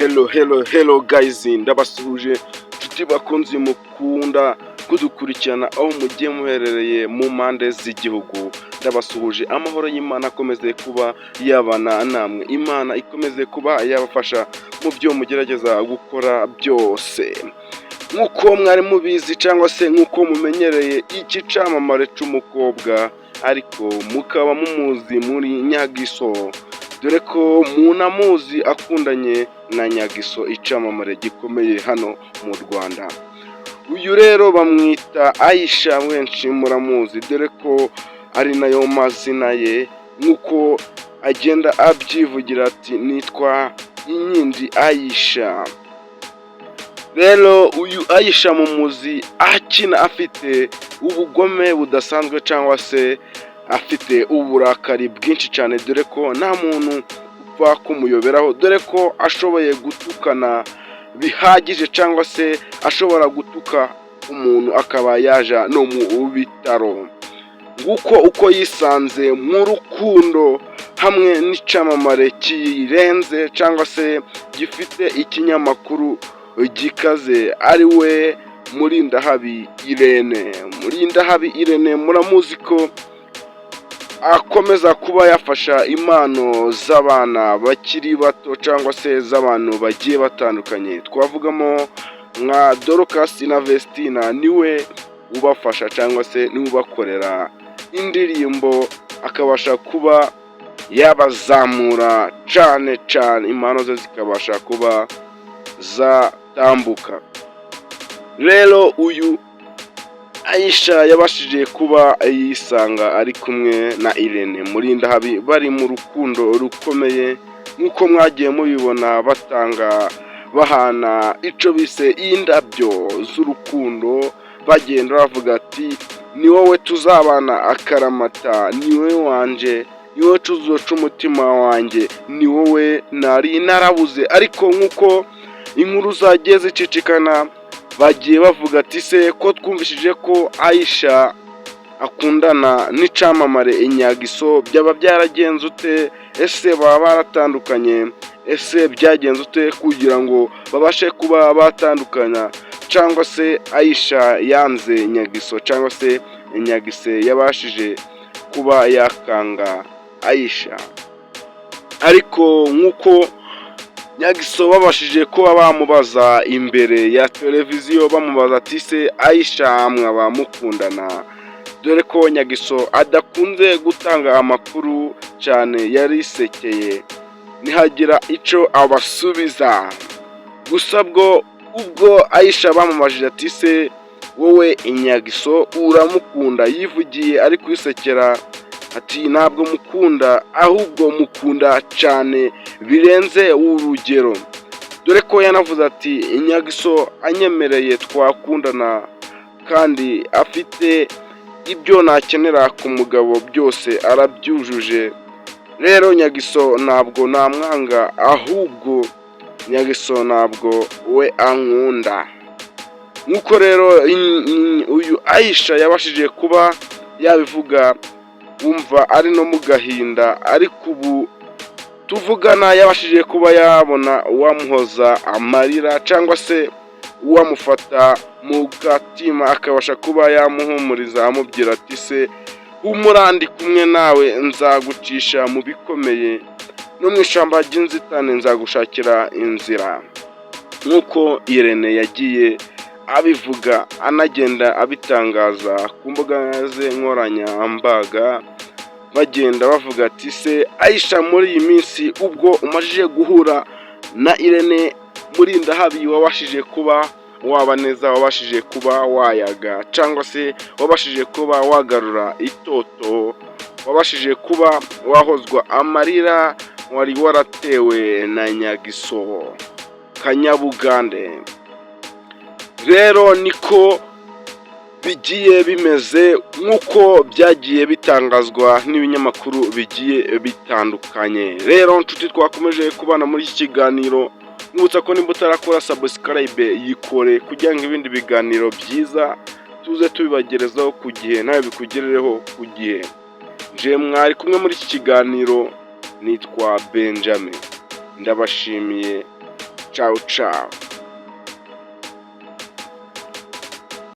Hello guys, ndabasuhuje nshuti bakunzi mukunda kudukurikirana aho mugiye muherereye mu mpande z'igihugu. Ndabasuhuje, amahoro y'Imana akomeze kuba yabana namwe, Imana ikomeze kuba yabafasha mu byo mugerageza gukora byose. Nk'uko mwari mubizi cyangwa se nk'uko mumenyereye iki cyamamare cy'umukobwa, ariko mukaba mumuzi muri Nyagiso, dore ko munamuzi akundanye na Nyagiso, icyamamare gikomeye hano mu Rwanda. Uyu rero bamwita Aisha, benshi muramuzi dore ko ari nayo mazina ye, nk'uko agenda abyivugira ati nitwa Inkindi Aisha. Rero uyu Aisha mumuzi akina afite ubugome budasanzwe cyangwa se afite uburakari bwinshi cyane, dore ko nta muntu upfa kumuyoberaho, dore ko ashoboye gutukana bihagije cyangwa se ashobora gutuka umuntu akaba yaja no mu bitaro. Nguko uko yisanze mu rukundo hamwe n'icyamamare kirenze cyangwa se gifite ikinyamakuru gikaze, ari we Murindahabi Irene. Muramuzi ko akomeza kuba yafasha impano z'abana bakiri bato cyangwa se z'abantu bagiye batandukanye. Twavugamo nka Dorcas na Vestina, niwe ubafasha cyangwa se niwe ubakorera indirimbo, akabasha kuba yabazamura cyane, impano ze zikabasha kuba zatambuka. Rero uyu Aisha yabashije kuba yisanga ari kumwe na Irene Murindahabi, bari mu rukundo rukomeye, nk'uko mwagiye mubibona bahana icyo bise indabyo z'urukundo, bagenda bavuga ati ni wowe tuzabana akaramata, ni wowe wanje, ni wowe tuzoca umutima wanjye, ni wowe nari narabuze. Ariko nk'uko inkuru zagiye zicicikana, bagiye bavuga ati se ko twumvishije ko Aisha akundana n'icyamamare Nyagiso, byaba byaragenze ute? Ese baba baratandukanye? Ese byagenze ute kugira ngo babashe kuba batandukanya? Cyangwa se Aisha yanze Nyagiso, cyangwa se Nyagise yabashije kuba yakanga Aisha? Ariko nk'uko Nyagiso babashije kuba bamubaza imbere ya televiziyo, bamubaza ati se Aisha mwaba mukundana? Dore ko Nyagiso adakunze gutanga amakuru cyane, yarisekeye ntihagira icyo abasubiza. Gusa ubwo Aisha bamubajije ati se wowe Nyagiso uramukunda, yivugiye ari kwisekera ati ntabwo mukunda, ahubwo mukunda cyane birenze urugero. Dore ko yanavuze ati Nyagiso anyemereye twakundana kandi afite ibyo nakenera ku mugabo byose arabyujuje. Rero Nyagiso ntabwo namwanga, ahubwo Nyagiso ntabwo we ankunda. Nk'uko rero uyu Aisha yabashije kuba yabivuga, wumva ari no mu gahinda, ariko ubu tuvugana yabashije kuba yabona uwamuhoza amarira cyangwa se uwamufata mu gatima, akabasha kuba yamuhumuriza amubwira ati se humura, ndi kumwe nawe, nzagucisha mu bikomeye, no mu ishyamba ry'inzitane nzagushakira inzira. Nk'uko Irene yagiye abivuga, anagenda abitangaza ku mbuga ze nkoranyambaga, bagenda bavuga ati se Aisha, muri iyi minsi ubwo umajije guhura na Irene Murindahabi, wabashije kuba waba neza, wabashije kuba wayaga cyangwa se wabashije kuba wagarura itoto, wabashije kuba wahozwa amarira wari waratewe na Nyagiso Kanyabugande. Rero niko bigiye bimeze, nk'uko byagiye bitangazwa n'ibinyamakuru bigiye bitandukanye. Rero nshuti, twakomeje kubana muri iki kiganiro, nkibutsa ko nimba utarakora subscribe yikore, kugira ngo ibindi biganiro byiza tuze tubibagerezaho ku gihe, nawe bikugerereho ku gihe. Je mwari kumwe muri iki kiganiro, nitwa Benjamin. Ndabashimiye ciao ciao.